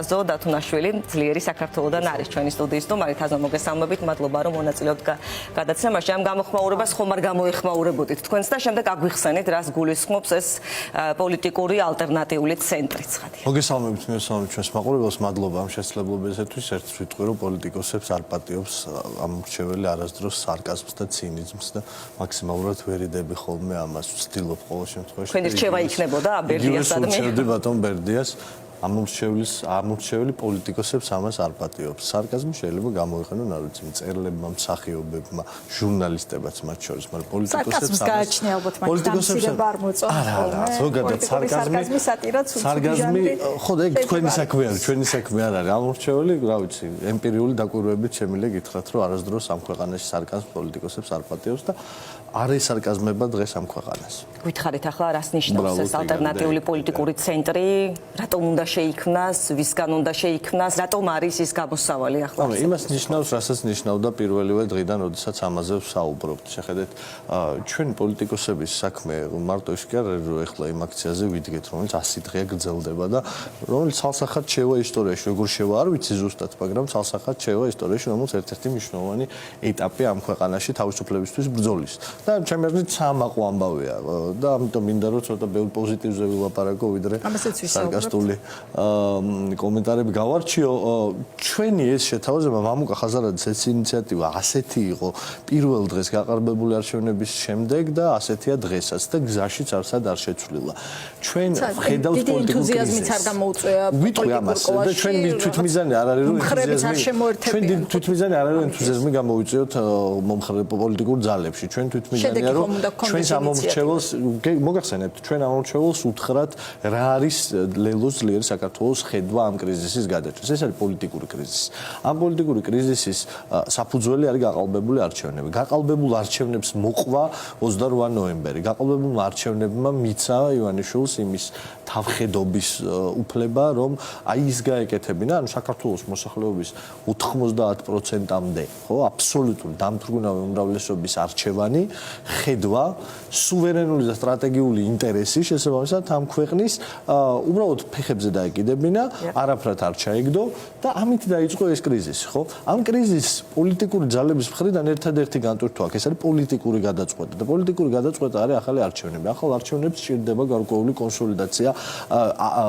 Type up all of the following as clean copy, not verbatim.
ზო დათუნაშვილი ძლიერი საქართველოდან არის ჩვენი სტუდიის სტუმარი თაზა მოგესალმებით მადლობა რომ მონაწილეობთ გადაცემაში ამ გამოხმაურებას ხომ არ გამოეხმაურებოდით თქვენს და შემდეგ აგვიხსენით რას გულისხმობს ეს პოლიტიკური ალტერნატიული ცენტრი ცხადი მოგესალმებით ჩვენს მაყურებელს მადლობა ამ შესაძლებლობისათვის ერთ ვიტყვი რომ პოლიტიკოსებს არ პატიობს ამ მრჩეველი არასდროს სარკაზმს და ცინიზმს და მაქსიმალურად ვერიდები ხოლმე ამას ვცდილობ ყოველ შემთხვევაში თქვენი რჩევა იქნებოდა ბერდიას ადამიანი ბატონ ბერდიას ამორჩეველი პოლიტიკოსებს ამას არ პატიობს. სარკაზმი შეიძლება გამოიყენონ, არ ვიცი, მწერლებმა, მსახიობებმა, ჟურნალისტებმაც მათ შორის, მაგრამ პოლიტიკოსებს გააჩნია ალბათ მათ დამცირება არ მოწონს. არა, ზოგადად სარკაზმი სატირაც სარკაზმი, ხო და ეგ თქვენი საქმე არის, ჩვენი საქმე არ არის. ამორჩეველი, რა ვიცი, ემპირიული დაკვირვებით შემიძლია გითხრათ, რომ არასდროს ამ ქვეყანაში სარკაზმს პოლიტიკოსებს არ პატიობს და არ ესარკაზმება დღეს ამ ქვეყანას. გითხარით ახლა რას ნიშნავს ეს ალტერნატიული პოლიტიკური ცენტრი, რატომ უნდა შეიქმნას, ვისგან უნდა შეიქმნას, რატომ არის ის გამოსავალი ახლა? იმას ნიშნავს, რასაც ნიშნავდა პირველივე დღიდან, როდესაც ამაზე ვსაუბრობთ. შეხედეთ, ჩვენ პოლიტიკოსების საქმე მარტო ის კი არ არის, რომ ეხლა იმ აქციაზე ვიდგეთ, რომელიც 100 დღეა გრძელდება და რომელიც ცალსახად შევა ისტორიაში, როგორ შევა არ ვიცი ზუსტად, მაგრამ ცალსახად შევა ისტორიაში, რომელიც ერთ-ერთი მნიშვნელოვანი ეტაპი ამ ქვეყანაში თავისუფლებისთვის ბრძოლის. და ჩემი აზრით საამაყო ამბავია და ამიტომ მინდა რომ ცოტა ბევრ პოზიტივზე ვილაპარაკო ვიდრე სარკასტული კომენტარები გავარჩიო. ჩვენი ეს შეთავაზება მამუკა ხაზარაძის ეს ინიციატივა ასეთი იყო პირველ დღეს გაყარბებული არჩევნების შემდეგ და ასეთია დღესაც და გზაშიც არსად არ შეცვლილა. ჩვენ ხედავთ პოლიტიკურ კრიზისს. არ გამოუწვია ვიტყვი ამას და ჩვენ თვითმიზანი არ არის რომ ჩვენ თვითმიზანი არ არის რომ ენთუზიაზმი გამოვიწვიოთ მომხრე პოლიტიკურ ძალებში. ჩვენ თვითმიზანია რომ ჩვენს ამომრჩეველს მოგახსენებთ ჩვენ ამომრჩეველს უთხრათ რა არის ლელოს ძლიერი საქართველოს ხედვა ამ კრიზისის გადაჭრას. ეს არის პოლიტიკური კრიზისი. ამ პოლიტიკური კრიზისის საფუძველი არის გაყალბებული არჩევნები. გაყალბებულ არჩევნებს მოყვა 28 ნოემბერი. გაყალბებულმა არჩევნებმა მიცა ივანიშვილს იმის თავხედობის უფლება, რომ აი ის გაეკეთებინა, ანუ საქართველოს მოსახლეობის 90%-მდე, ხო, აბსოლუტური დამთრგუნავი უმრავლესობის არჩევანი ხედვა სუვერენული და სტრატეგიული ინტერესი შესაბამისად ამ ქვეყნის უბრალოდ ფეხებზე დაეკიდებინა, არაფრად არ ჩაიგდო და ამით დაიწყო ეს კრიზისი, ხო? ამ კრიზისს პოლიტიკური ძალების მხრიდან ერთადერთი განტვირთვა აქვს, ეს არის პოლიტიკური გადაწყვეტა და პოლიტიკური გადაწყვეტა არის ახალი არჩევნები. ახალ არჩევნებს სჭირდება გარკვეული კონსოლიდაცია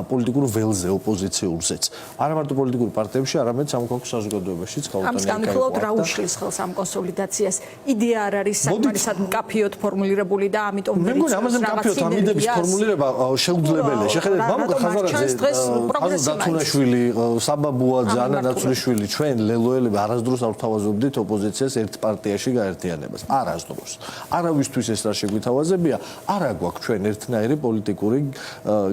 პოლიტიკურ ველზე, ოპოზიციურზეც. არა მარტო პოლიტიკურ პარტიებში, არამედ სამოქალაქო საზოგადოებაშიც გაუტანია. ამის განხილავთ რა უშლის ხელს ამ კონსოლიდაციას? იდეა არ არის საკმარისად მკაფიოდ ფორმულირებული და ამიტომ მე მგონი ამაზე მკაფიოდ ამ იდეების ფორმულირება შეუძლებელია. შეხედეთ, მამუკა ხაზარაძე, დათუნაშვილი, საბაბუაძე, ანა ნაცვლიშვილი, ჩვენ ლელოელები არასდროს არ ვთავაზობდით ოპოზიციას ერთ პარტიაში გაერთიანებას. არასდროს. არავისთვის ეს რა შეგვითავაზებია, არა გვაქვს ჩვენ ერთნაირი პოლიტიკური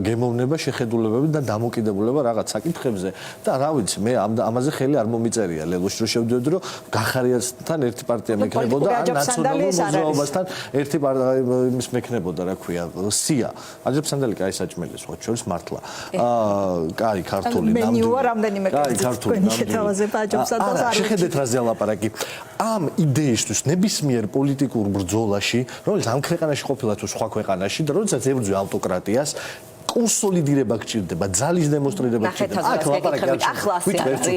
გემოვნება, შეხედულებები და დამოკიდებულება რაღაც საკითხებზე და რა ვიცი, მე ამაზე ხელი არ მომიწერია ლელოში რომ შევდიოდი რომ გახარიასთან ერთი პარტია მექნებოდა ან ნაციონალურ მოძრაობასთან ერთი იმის მექნებოდა, რა ქვია, სია. აჯობსანდალი კაი საჭმელი სხვა შორის მართლა. კაი ქართული ნამდვილი. მენიუა რამდენიმე კაცი შეთავაზება აჯობსანდალს არ. შეხედეთ რაზე ალაპარაკი. ამ იდეისთვის ნებისმიერ პოლიტიკურ ბრძოლაში, რომელიც ამ ქვეყანაში ყოფილა თუ სხვა ქვეყანაში და როდესაც ებრძვა ავტოკრატიას კონსოლიდირება გჭირდება, ძალის დემონსტრირება გჭირდება. აქ ლაპარაკი ახლა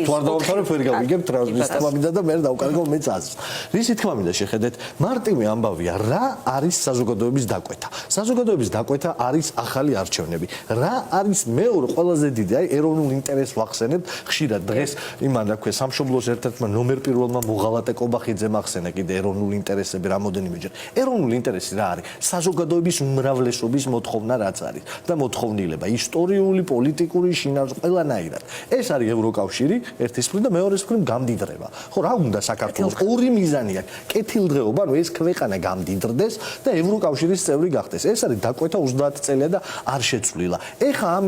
თუ არ დავამთავრებ ვერ გავიგებ ტრანზიტის თქმა მინდა და მე დავკარგო მეწას. რისი თქმა მინდა შეხედეთ, მარტივი ამბავია, რა არის საზოგადოების დაკვეთა. საზოგადოების დაკვეთა არის ახალი არჩევნები. რა არის მეორე ყველაზე დიდი, აი ეროვნულ ინტერესს ვახსენებთ, ხშირად დღეს იმან რა ქვია, სამშობლოს ერთ-ერთმა ნომერ პირველმა მოღალატე კობახიძემ ახსენა კიდე ეროვნული ინტერესები რამოდენიმეჯერ. ეროვნული ინტერესი რა არის? საზოგადოების უმრავლესობის მოთხოვნა რაც არის და მოთხოვნილება ისტორიული, პოლიტიკური, შინაარსი ყველანაირად. ეს არის ევროკავშირი, ერთის მხრივ და მეორეს მხრივ გამდიდრება. ხო, რა უნდა საქართველოს? ორი მიზანი აქვს. კეთილდღეობა, რომ ეს ქვეყანა გამდიდრდეს და ევროკავშირის წევრი გახდეს. ეს არის დაკვეთა 30 წელია და არ შეცვლილა. ეხა ამ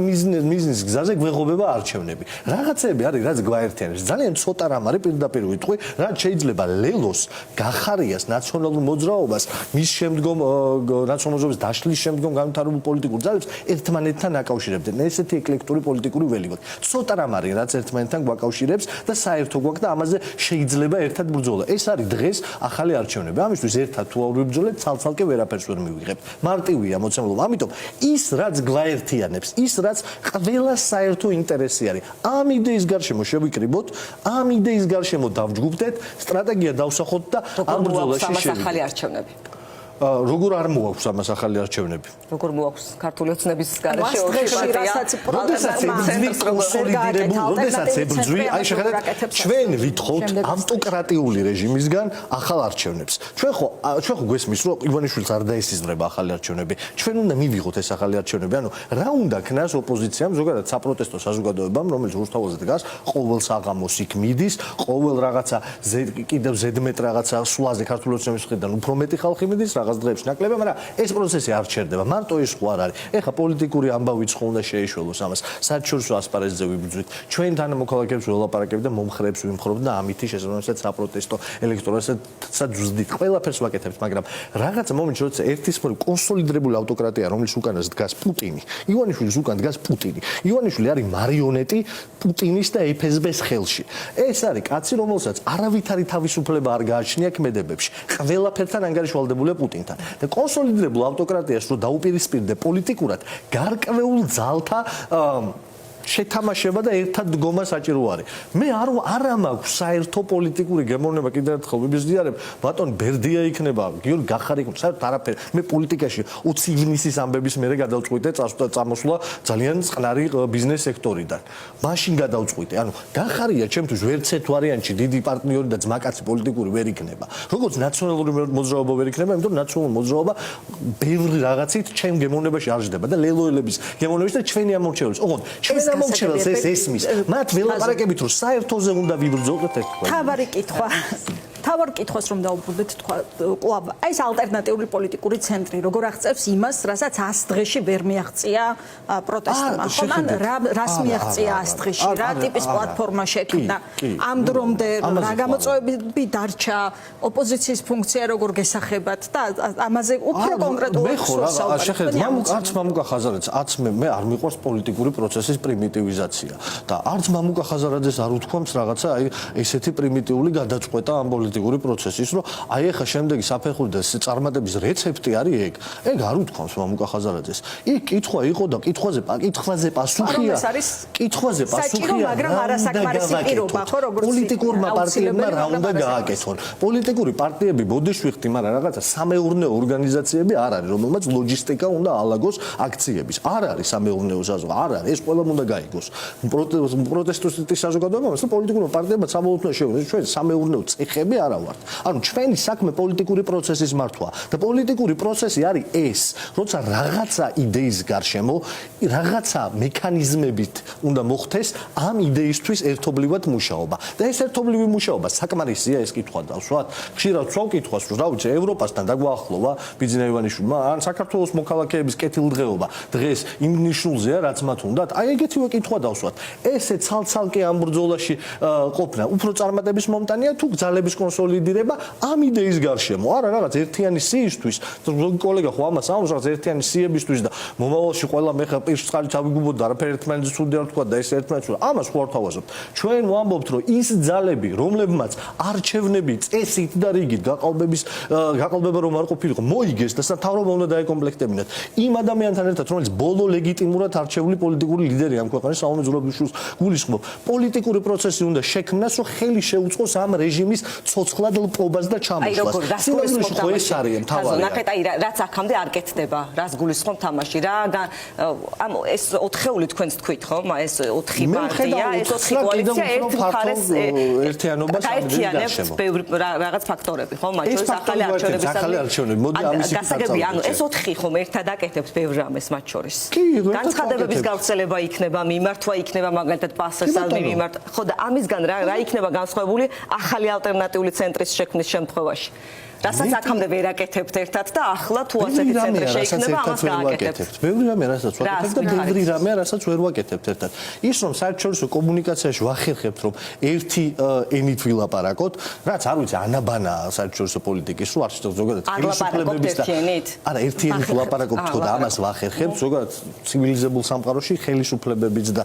მიზნის გზაზე გვეღობება არჩევნები. რაღაცები არის, რაც გვაერთიანებს. ძალიან ცოტა რამ არის პირდაპირ ვიტყვი, რაც შეიძლება ლელოს გახარიას ნაციონალურ მოძრაობას, მის შემდგომ ნაციონალურ მოძრაობის დაშლის შემდგომ განვითარებულ პოლიტიკურ ძალებს ერთმანეთს ერთმანეთთან აკავშირებდნენ. ესეთი ეკლექტური პოლიტიკური ველი გვაქვს. ცოტა რამ არის, რაც ერთმანეთთან გვაკავშირებს და საერთო გვაქვს და ამაზე შეიძლება ერთად ბრძოლა. ეს არის დღეს ახალი არჩევნები. ამისთვის ერთად თუ არ ვიბრძოლეთ, ცალ-ცალკე ვერაფერს ვერ მივიღებთ. მარტივია მოცემულობა. ამიტომ ის რაც გლაერთიანებს, ის რაც ყველა საერთო ინტერესი არის. ამ იდეის გარშემო შევიკრიბოთ, ამ იდეის გარშემო დავჯგუფდეთ, სტრატეგია დავსახოთ და ამ ბრძოლაში შევიდეთ. ახალი არჩევნები. როგორ არ მოაქვს ამას ახალი არჩევნები? როგორ მოაქვს ქართული ოცნების გარეშე როდესაც ებრძვი, აი შეხედეთ, ჩვენ ვითხოვთ ავტოკრატიული რეჟიმისგან ახალ არჩევნებს. ჩვენ ხო გვესმის, რომ ივანიშვილს არ დაესიზმრება ახალი არჩევნები. ჩვენ უნდა მივიღოთ ეს ახალი არჩევნები. ანუ რა უნდა ქნას ოპოზიციამ, ზოგადად საპროტესტო საზოგადოებამ, რომელიც რუსთავაზე დგას, ყოველ საღამოს იქ მიდის, ყოველ რაღაცა კიდევ ზედმეტ რაღაცა სულაზე ქართული ოცნების მხრიდან უფრო მეტი ხალხი მიდის, რაღაც დღეებში ნაკლებია, მაგრამ ეს პროცესი არ ჩერდება. მარტო ეს ხო არ არის. ეხა პოლიტიკური ამბავიც ხო უნდა შეეშველოს ამას. საერთაშორისო ასპარეზზე ვიბრძვით. ჩვენ თანამოქალაქეებს ველაპარაკებთ და მომხრეებს ვიმხრობთ და ამითი შესაბამისად საპროტესტო ელექტორატსაც ვზდით. ყველაფერს ვაკეთებთ, მაგრამ რაღაც მომენტში როცა ერთის მხრივ კონსოლიდირებული ავტოკრატია, რომლის უკანას დგას პუტინი, ივანიშვილის უკან დგას პუტინი. ივანიშვილი არის მარიონეტი პუტინის და FSB-ს ხელში. ეს არის კაცი, რომელსაც არავითარი თავისუფლება არ გააჩნია ქმედებებში. ყველაფერთან ანგარიშვალდებულია პუტინთან. და კონსოლიდირებულ ავტოკრატიას რო დაუპირისპირდე პოლიტიკურად, გარკვეულ ძალთა შეთამაშება და ერთად დგომა საჭირო არის. მე არა მაქვს საერთო პოლიტიკური გემოვნება კიდევ ერთხელ ვიბიზნიარებ, ბატონ ბერდია იქნება, გიორგი გახარი იქნება, საერთოდ არაფერი. მე პოლიტიკაში 20 ივნისის ამბების მერე გადავწყვიტე წამოსვლა ძალიან წყნარი ბიზნეს სექტორიდან. მაშინ გადავწყვიტე. ანუ გახარია ჩემთვის ვერც ერთ ვარიანტში დიდი პარტნიორი და ძმაკაცი პოლიტიკური ვერ იქნება. როგორც ნაციონალური მოძრაობა ვერ იქნება, იმიტომ რომ ნაციონალური მოძრაობა ბევრი რაღაცით ჩემ გემოვნებაში არ ჟდება და ლელოელების გემოვნებაში და ჩვენი ამორჩეულს. ოღონდ ჩვენ მომჩეველს ეს ესმის. მათ ველაპარაკებით რომ საერთოზე უნდა ვიბრძოლოთ ეს თქვა. თავარ კითხვას რომ დაუბრუნდეთ თქვა კლუბ აი ეს ალტერნატიული პოლიტიკური ცენტრი როგორ აღწევს იმას, რასაც 100 დღეში ვერ მიაღწია პროტესტმა. ხომ ან რას მიაღწია 100 დღეში, რა ტიპის პლატფორმა შექმნა? ამ დრომდე რა გამოწვევები დარჩა, ოპოზიციის ფუნქცია როგორ გესახებათ და ამაზე უფრო კონკრეტულად შეხედეთ, არც მამუკა ხაზარაძეს, არც მე არ მიყვარს პოლიტიკური პროცესის პრიმიტივიზაცია და არც მამუკა ხაზარაძეს არ უთქვამს რაღაცა აი ესეთი პრიმიტიული გადაწყვეტა ამ პოლიტიკური პროცესის, რომ აი ახლა შემდეგი საფეხური და წარმატების რეცეპტი არის ეგ. ეგ არ უთქვამს მამუკა ხაზარაძეს. იქ კითხვა იყო და კითხვაზე პასუხია. კითხვაზე პასუხია, მაგრამ არასაკმარისი პირობა, ხო, როგორც პოლიტიკურმა პარტიებმა რა უნდა გააკეთონ. პოლიტიკური პარტიები ბოდიშვიხტი, მაგრამ რაღაცა სამეურნეო ორგანიზაციები არ არის, რომელმაც ლოჯისტიკა უნდა ალაგოს აქციების. არ არის სამეურნეო საზოგადოება, არ არის, ეს ყველამ უნდა გაიგოს. პროტესტისტის საზოგადოებამ და პოლიტიკურმა პარტიებმა საბოლოოდ შეუძლეს ჩვენ სამეურნეო ცეხები არა ვართ. ანუ ჩვენი საქმე პოლიტიკური პროცესის მართვა და პოლიტიკური პროცესი არის ეს, როცა რაღაცა იდეის გარშემო, რაღაცა მექანიზმებით უნდა მოხდეს ამ იდეისთვის ერთობლივად მუშაობა. და ეს ერთობლივი მუშაობა საკმარისია ეს კითხვა დავსვათ. ხშირად ვსვავ კითხვას, რომ რა ვიცი, ევროპასთან დაგვაახლოვა ბიძინა ივანიშვილმა, ან საქართველოს მოქალაქეების კეთილდღეობა დღეს იმ ნიშნულზეა, რაც მათ უნდათ. აი ეგეთივე კითხვა დავსვათ. ესე ცალ-ცალკე ამ ბრძოლაში ყოფნა უფრო წარმატების მომტანია თუ ძალების კონსოლიდირება ამ იდეის გარშემო. არა რაღაც ერთიანი სიისთვის, ზოგი კოლეგა ხო ამას ამბობს, რაღაც ერთიანი სიებისთვის და მომავალში ყველა მე ხა პირს წყალი თავიგუბოთ და არაფერი ერთმანეთს ცუდი არ თქვა და ეს ერთმანეთს ამას ხო არ თავაზობთ. ჩვენ ვამბობთ, რომ ის ძალები, რომლებმაც არჩევნები წესით და რიგით გაყალბება რომ არ ყოფილიყო, მოიგეს და სათავრობა უნდა დაეკომპლექტებინათ. იმ ადამიანთან ერთად, რომელიც ბოლო ლეგიტიმურად არჩეული პოლიტიკური ლიდერი ამ ქვეყანაში, საომე ზურაბიშვილს გულისხმობ, პოლიტიკური პროცესი უნდა შექმნას, რომ ხელი შეუწყოს ამ რეჟიმის ცოცხლად ლპობას და ჩამოსვლას. სინამდვილეში ხო ეს არის მთავარი. ნახეთ, აი რაც აქამდე არ კეთდება, რას გულისხმობ თამაში რა, ამ ეს 4-ეული თქვენს თქვით ხო? ეს 4 პარტია, ეს 4 კოალიცია ერთ მხარეს ერთიანობას აერთიანებს რაღაც ფაქტორები ხო? მათ შორის ახალი არჩევნები. მოდი ამის გასაგებია, ანუ ეს 4 ხომ ერთად აკეთებს ბევრ რამეს მათ შორის. განცხადებების გავრცელება იქნება, მიმართვა იქნება, მაგალითად პასერსალმი მიმართ. ხო და ამისგან რა იქნება განსხვავებული ახალი ალტერნატიული ცენტრის შექმნის შემთხვევაში. რასაც აქამდე ვერ აკეთებთ ერთად და ახლა თუ ასეთი ცენტრი შეიქმნება, ამას გააკეთებთ. ბევრი რამე, რასაც ვაკეთებთ და ბევრი რამე, რასაც ვერ ვაკეთებთ ერთად. ის რომ საერთაშორისო კომუნიკაციაში ვახერხებთ, რომ ერთი ენით ვილაპარაკოთ, რაც არ ვიცი, ანაბანაა საერთაშორისო პოლიტიკის, რო არ შეიძლება ზოგადად ხელისუფლებების და არა, ერთი ენით ვილაპარაკობთ თქო და ამას ვახერხებთ, ზოგადად ცივილიზებულ სამყაროში ხელისუფლებებიც და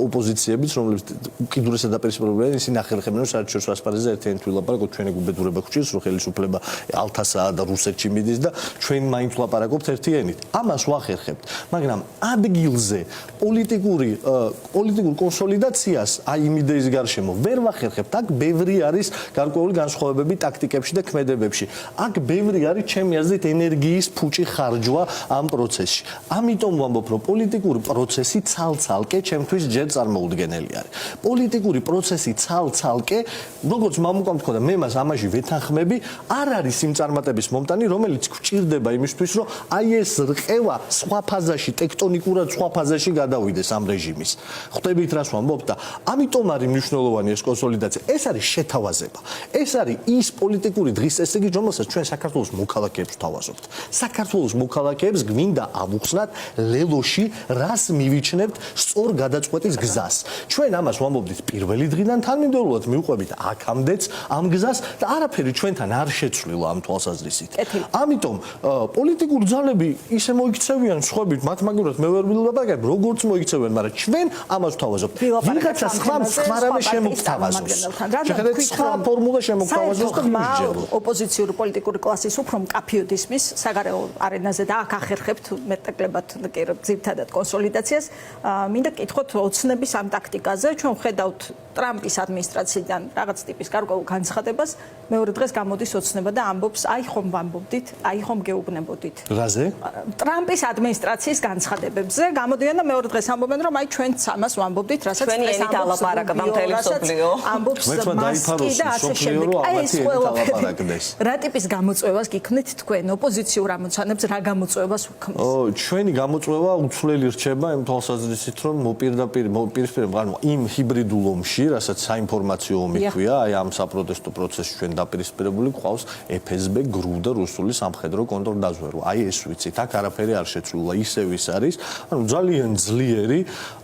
ოპოზიციებიც, რომლებიც უკიდურესად დაპირისპირებულნი, ისინი ახერხებენ, რომ საერთაშორისო ასპარეზზე ერთი ენით ვილაპარაკოთ, ჩვენი გუბედურება გვჭირს, რომ ხელისუფლება ალთასაა და რუსეთში მიდის და ჩვენ მაინც ვლაპარაკობთ ერთი ენით. ამას ვახერხებთ, მაგრამ ადგილზე პოლიტიკურ კონსოლიდაციას აი იმ იდეის გარშემო ვერ ვახერხებთ. აქ ბევრი არის გარკვეული განსხვავებები ტაქტიკებში და ქმედებებში. აქ ბევრი არის ჩემი აზრით ენერგიის ფუჭი ხარჯვა ამ პროცესში. ამიტომ ვამბობ, რომ პოლიტიკური პროცესი ცალ-ცალკე ჩემთვის ჯერ წარმოუდგენელი არის. პოლიტიკური პროცესი ცალ-ცალკე, როგორც მამუკამ თქვა და მე მას ამაში ვეთანხმები, არ არის იმ წარმატების მომტანი, რომელიც გვჭირდება იმისთვის, რომ აი ეს რყევა სხვა ფაზაში, ტექტონიკურად სხვა ფაზაში გადავიდეს ამ რეჟიმის. ხვდებით რას ვამბობ და ამიტომ არის მნიშვნელოვანი ეს კონსოლიდაცია. ეს არის შეთავაზება. ეს არის ის პოლიტიკური დღის წესრიგი, რომელსაც ჩვენ საქართველოს მოქალაქეებს ვთავაზობთ. საქართველოს მოქალაქეებს გვინდა ავუხსნათ ლელოში, რას მივიჩნევთ სწორ გადაწყვეტის გზას. ჩვენ ამას ვამბობდით პირველი დღიდან თანმიმდევრულად მივყვებით აქამდეც ამ გზას და არაფერი ჩვენთან არ შეცვლილა ამ თვალსაზრისით. ამიტომ პოლიტიკური ძალები ისე მოიქცევიან სხვებით, მათ მაგივრად მე ვერ ვილაპარაკებ, როგორც მოიქცევიან, მაგრამ ჩვენ ამას ვთავაზობთ. ვიღაცა სხვა რამე შემოგთავაზოს. შეხედეთ, სხვა ფორმულა შემოგთავაზოს და მისჯეროთ. ოპოზიციური პოლიტიკური კლასის უფრო მკაფიოდ ისმის საგარეო არენაზე და აქ ახერხებთ მეტნაკლებად ძირითადად კონსოლიდაციას. მინდა გკითხოთ ოცნების ამ ტაქტიკაზე. ჩვენ ვხედავთ ტრამპის ადმინისტრაციიდან რაღაც ტიპის გარკვეულ განცხადებას. მეორე დღეს გამოდის ოცნება და ამბობს, აი ხომ ვამბობდით, აი ხომ გეუბნებოდით. რაზე? ტრამპის ადმინისტრაციის განცხადებებზე გამოდიან და მეორე დღეს ამბობენ, რომ აი ჩვენც ამას ვამბობდით, რასაც ეს ამბობს მასკი და ასე შემდეგ. აი ეს ყველაფერი. რა ტიპის გამოწვევას გიქნით თქვენ ოპოზიციურ ამოცანებს, რა გამოწვევას ვქნით? ჩვენი გამოწვევა უცვლელი რჩება იმ თვალსაზრისით, რომ მოპირდაპირ იმ ჰიბრიდულ ომში, რასაც საინფორმაციო ომი ქვია, აი ამ საპროტესტო პროცესში ჩვენ დაპირისპირებული გვყავს FSB, GRU და რუსული სამხედრო კონტრდაზვერვა. აი ეს ვიცით, აქ არაფერი არ შეცვლილა, ისევ ის არის. ანუ ძალიან ძლიერი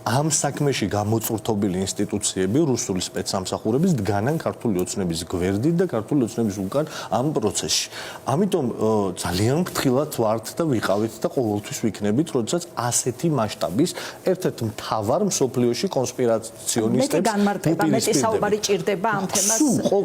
ამ საქმეში გამოწვრთობილი ინსტიტუციები, რუსული სპეცსამსახურების დგანან ქართული ოცნების გვერდით და ქართული ოცნების უკან ამ პროცესში. ამიტომ ძალიან ფრთხილად ვართ და ვიყავით და ყოველთვის ვიქნებით, როდესაც ასეთი მასშტაბის ერთ-ერთ მთავარ მსოფლიოში კონსპირაციონისტებს მეტი საუბარი ჭირდება ამ თემას.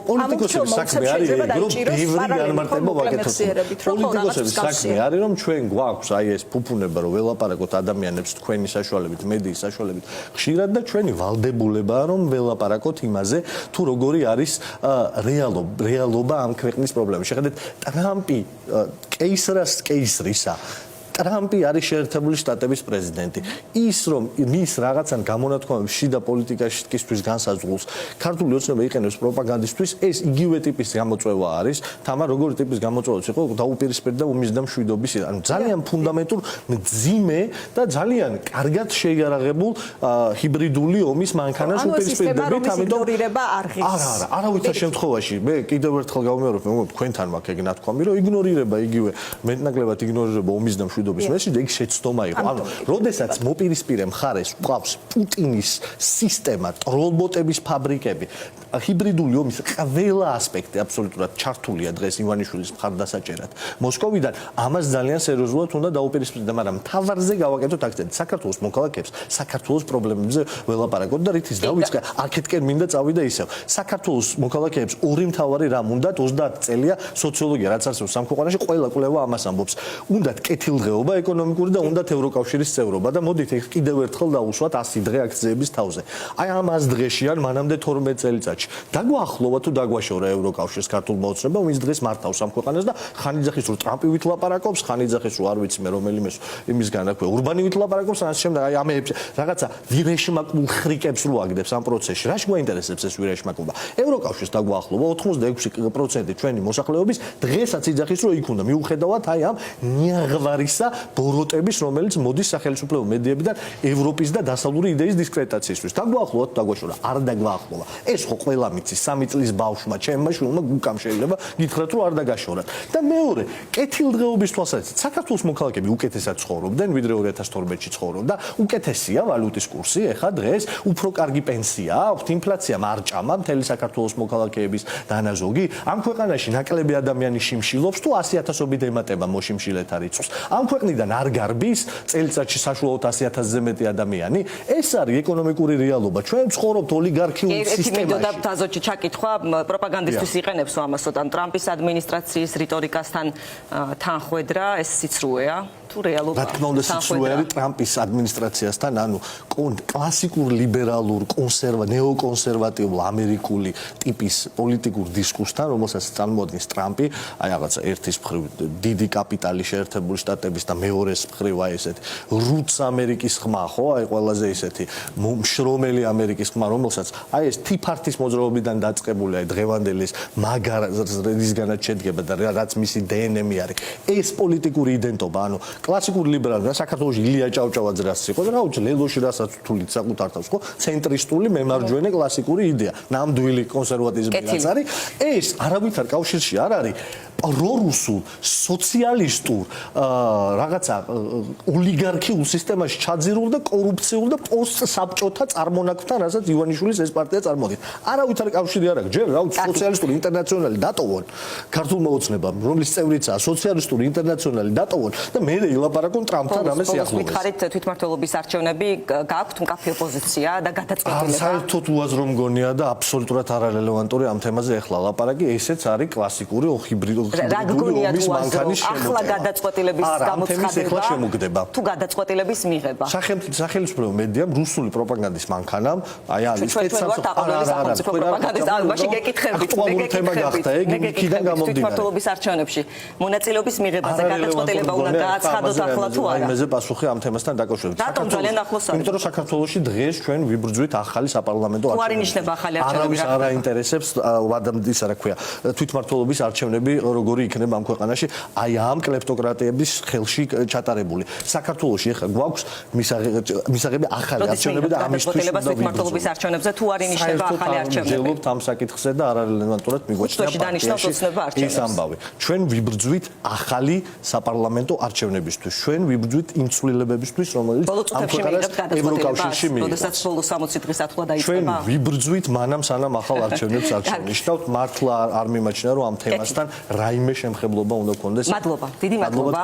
პოლიტიკოსების საქმე არის, რომ ბევრი განმარტება ვაკეთოთ. პოლიტიკოსების საქმე არის, რომ ჩვენ გვაქვს აი ეს ფუფუნება, რომ ველაპარაკოთ ადამიანებს თქვენი საშუალებით, მედიის საშუალებით ხშირად და ჩვენი ვალდებულებაა, რომ ველაპარაკოთ იმაზე, თუ როგორი არის რეალობა ამ ქვეყნის პრობლემებში. შეხედეთ, ტრამპი კეისრისა ტრამპი არის შეერთებული შტატების პრეზიდენტი. ის რომ მის რაღაცან გამონათქვამებს შიდა პოლიტიკაშისთვის განსაზღვრულს ქართული ოცნება იყენებს პროპაგანდისთვის, ეს იგივე ტიპის გამოწვევა არის. თამარ როგორი ტიპის გამოწვევაც იყო დაუპირისპირდა ომის და მშვიდობის, ანუ ძალიან ფუნდამენტურ, მძიმე და ძალიან კარგად შეიარაღებულ ჰიბრიდული ომის მანქანას უპირისპირდებით, ამიტომ არავითარ შემთხვევაში მე კიდევ ერთხელ გავიმეორებ, თქვენთან მაქვს ეგ ნათქვამი, რომ იგნორირება იგივე მეტნაკლებად იგნორირება ომის და მშვიდობის მესიჯი, ეგ შეცდომა იყო. ანუ, როდესაც მოპირისპირე მხარეს გვყავს პუტინის სისტემა, ტროლბოტების ფაბრიკები, ჰიბრიდული ომის ყველა ასპექტი აბსოლუტურად ჩართულია დღეს ივანიშვილის მხარდასაჭერად. მოსკოვიდან ამას ძალიან სერიოზულად უნდა დაუპირისპირდეთ, მაგრამ მთავარზე გავაკეთოთ აქცენტი. საქართველოს მოქალაქეებს, საქართველოს პრობლემებზე ველაპარაკოთ და რითიც დავიწყე, აქეთკენ მინდა წავიდე ისევ. საქართველოს მოქალაქეებს ორი მთავარი რამ უნდათ 30 წელია სოციოლოგია, რაც არსებობს ამ ქვეყანაში, ყველა კვლევა ამას ამბობს. უნდათ კეთილდღეობა ეკონომიკური და უნდათ ევროკავშირის წევრობა და მოდით ეგ კიდევ ერთხელ დავუსვათ 100 დღე აქციების თავზე. აი ამ 100 დღეში ან მანამდე 12 წელიწადში დაგვაახლოვა თუ დაგვაშორა ევროკავშირის ქართულმა ოცნებამ მის დღეს მართავს ამ ქვეყანას და ხანიძახის რომ ტრამპი ვით ლაპარაკობს, ხანიძახის რომ არ ვიცი მე რომელიმე იმისგან აქვე ურბანი ვით ლაპარაკობს, ან შემდეგ აი ამ რაღაცა ვირეშმაკულ ხრიკებს რო აგდებს ამ პროცესში. რა შეგვაინტერესებს ეს ვირეშმაკულობა? ევროკავშირს დაგვაახლოვა 86% ჩვენი მოსახლეობის დღესაც იძახის რომ იქ უნდა მიუხედავად აი ამ ნიაღვარისა და ბოროტების, რომელიც მოდის სახელმწიფო მედიებიდან ევროპის და დასავლური იდეის დისკრედიტაციისთვის. დაგვაახლოვოთ, დაგვაშორა, არ დაგვაახლოვა. ეს ხო ყველა მიცის 3 წლის ბავშვმა, ჩემმა შვილმა გუკამ შეიძლება გითხრათ, რომ არ დაგაშორათ. და მეორე, კეთილდღეობის თვალსაზრისით, საქართველოს მოქალაქეები უკეთესად ცხოვრობდნენ, ვიდრე 2012-ში ცხოვრობდა. უკეთესია ვალუტის კურსი, ეხა დღეს უფრო კარგი პენსია აქვთ, ინფლაციამ არ ჭამა მთელი საქართველოს მოქალაქეების დანაზოგი. ამ ქვეყანაში ნაკლები ადამიანი შიმშილობს თუ 100,000-ობით ემატება მოშიმშილეთა რიცხვს. ამ ქვეყნიდან არ გარბის წელიწადში საშუალოდ 100,000-ზე მეტი ადამიანი. ეს არის ეკონომიკური რეალობა. ჩვენ ვცხოვრობთ ოლიგარქიულ სისტემაში. და დაზოჩი ჩაკითხვა პროპაგანდისტვის იყენებს ამას, όταν ტრამპის ადმინისტრაციის რიტორიკასთან თანხვედრა ეს სიცრუეა თუ რეალობა? რა თქმა უნდა სიცრუე არის ტრამპის ადმინისტრაციასთან, ანუ კლასიკურ ლიბერალურ, ნეოკონსერვატიულ ამერიკული ტიპის პოლიტიკურ დისკურსთან, რომელსაც წარმოადგენს ტრამპი, აი რაღაცა ერთის მხრივ დიდი კაპიტალი შეერთებული შტატების და მეორეს მხრივ აი ესეთი რუც ამერიკის ხმა, ხო, აი ყველაზე ესეთი მშრომელი ამერიკის ხმა, რომელსაც აი ეს თიფართის მოძრაობიდან დაწყებული აი დღევანდელი ეს მაგარისგანაც შედგება და რაც მისი დნმ-ი არის. ეს პოლიტიკური იდენტობა, ანუ კლასიკური ლიბერალი და საქართველოში ილია ჭავჭავაძე რაც იყო და რაუჩ ლელოში რასაც თulit საკუთარ თავს ხო ცენტრისტული მემარჯვენე კლასიკური იდეა ნამდვილი კონსერვატიზმი რაც არის ეს არავითარ კავშირში არ არის პრორუსულ სოციალისტურ რაღაცა ოლიგარქიულ სისტემაში ჩაძირულ და კორუფციულ და პოსტსაბჭოთა წარმონაქმნთან რასაც ივანიშვილის ეს პარტია წარმოადგენს არავითარ კავშირი არ აქვს ჯერ რაუჩ სოციალისტური ინტერნაციონალი დატოვონ ქართულმა ოცნებამ რომლის წევრიცაა სოციალისტური ინტერნაციონალი დატოვონ და მე ილაპარაკონ ტრამპთან რამეს სიახლოვეს. მითხარით თვითმმართველობის არჩევნები გააქვთ მკაფიო პოზიცია და გადაწყვეტილება. საერთოდ უაზრო მგონია და აბსოლუტურად არარელევანტური ამ თემაზე ახლა ლაპარაკი, ესეც არის კლასიკური ჰიბრიდული ომის მანქანის შემოქმედება. ახლა გადაწყვეტილების გამოცხადება თუ გადაწყვეტილების მიღება. სახელმწიფო მედიამ რუსული პროპაგანდის მანქანამ აი არის მაშინ გეკითხებით, თვითმმართველობის არჩევნებში მონაწილეობის მიღება და გადაწყვეტილება უნდა გააცხადოთ ახლა თუ არა? იმაზე პასუხი ამ თემასთან დაკავშირებით. რატომ ძალიან ახლოს არის? იმიტომ რომ საქართველოში დღეს ჩვენ ვიბრძვით ახალი საპარლამენტო არჩევნები. თუ არ ინიშნება ახალი არჩევნები? არავის არ აინტერესებს ის რა ქვია თვითმმართველობის არჩევნები როგორი იქნება ამ ქვეყანაში აი ამ კლეპტოკრატიების ხელში ჩატარებული. საქართველოში ახლა გვაქვს მისაღები ახალი არჩევნები და ამისთვის უნდა თვითმმართველობის არჩევნებზე თუ არ ინიშნება ახალი არჩევნები? ვიმსჯელობთ ამ საკითხზე და არარელევანტურად მიგვაჩნია ეს ამბავი. ჩვენ ვიბრძვით ახალი საპარლამენტო არჩევნებისთვის. ჩვენ ვიბრძვით იმ ცვლილებებისთვის, რომელიც ამ ქვეყანას ევროკავშირში მიიღო. როდესაც ბოლო 60 დღის ათვლა დაიწყება. ჩვენ ვიბრძვით მანამ სანამ ახალ არჩევნებს არ ჩავნიშნავთ. მართლა არ მიმაჩნია რომ ამ თემასთან რაიმე შემხებლობა უნდა გქონდეს. მადლობა. დიდი მადლობა.